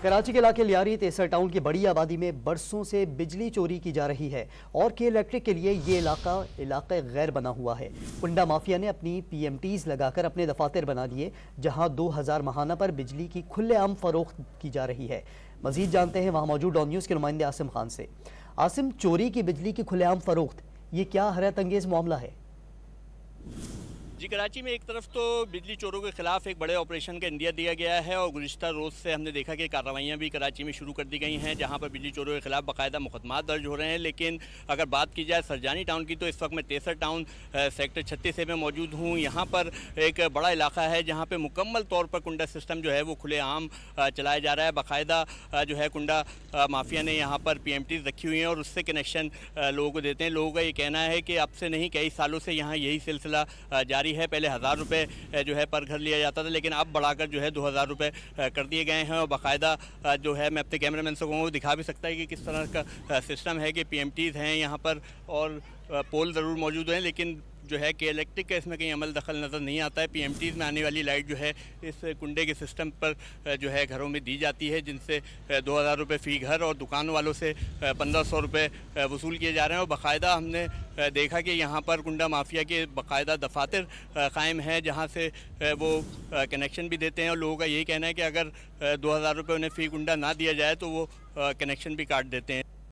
कराची के इलाके लियारी तेसर टाउन की बड़ी आबादी में बरसों से बिजली चोरी की जा रही है और के इलेक्ट्रिक के लिए ये इलाका गैर बना हुआ है। कुंडा माफिया ने अपनी पीएमटीज लगाकर अपने दफातर बना दिए, जहां 2000 माहाना पर बिजली की खुलेआम फरोख्त की जा रही है। मजीद जानते हैं वहां मौजूद डॉन न्यूज के नुमाइंदे आसिम खान से। आसिम, चोरी की बिजली की खुलेआम फरोख्त, ये क्या हैरत अंगेज मामला है? जी, कराची में एक तरफ तो बिजली चोरों के खिलाफ एक बड़े ऑपरेशन का इंदिया दिया गया है और गुज़िश्ता रोज़ से हमने देखा कि कार्रवाइयाँ भी कराची में शुरू कर दी गई हैं, जहां पर बिजली चोरों के खिलाफ बाकायदा मुकदमात दर्ज हो रहे हैं। लेकिन अगर बात की जाए सरजानी टाउन की, तो इस वक्त मैं तेसर टाउन सेक्टर 36 में मौजूद हूँ। यहाँ पर एक बड़ा इलाका है जहाँ पर मुकम्मल तौर पर कुंडा सिस्टम जो है वो खुलेआम चलाया जा रहा है। बाकायदा जो है कुंडा माफिया ने यहाँ पर PMTs रखी हुई हैं और उससे कनेक्शन लोगों को देते हैं। लोगों का ये कहना है कि अब से नहीं, कई सालों से यहाँ यही सिलसिला जारी है। पहले 1000 रुपये जो है पर घर लिया जाता था, लेकिन अब बढ़ाकर जो है 2000 रुपये कर दिए गए हैं। और बाकायदा जो है मैं अपने कैमरामैन से कहूँगा वो दिखा भी सकता है कि किस तरह का सिस्टम है कि PMTs हैं यहाँ पर और पोल ज़रूर मौजूद हैं, लेकिन जो है कि इलेक्ट्रिक का इसमें कहीं अमल दखल नज़र नहीं आता है। PMTs में आने वाली लाइट जो है इस कुंडे के सिस्टम पर जो है घरों में दी जाती है, जिनसे 2000 रुपये फ़ी घर और दुकान वालों से 1500 रुपये वसूल किए जा रहे हैं। और बाकायदा हमने देखा कि यहाँ पर कुंडा माफिया के बाकायदा दफातर कायम है, जहाँ से वो कनेक्शन भी देते हैं। और लोगों का यही कहना है कि अगर 2000 रुपये उन्हें फ़ी कुंडा ना दिया जाए तो वो कनेक्शन भी काट देते हैं।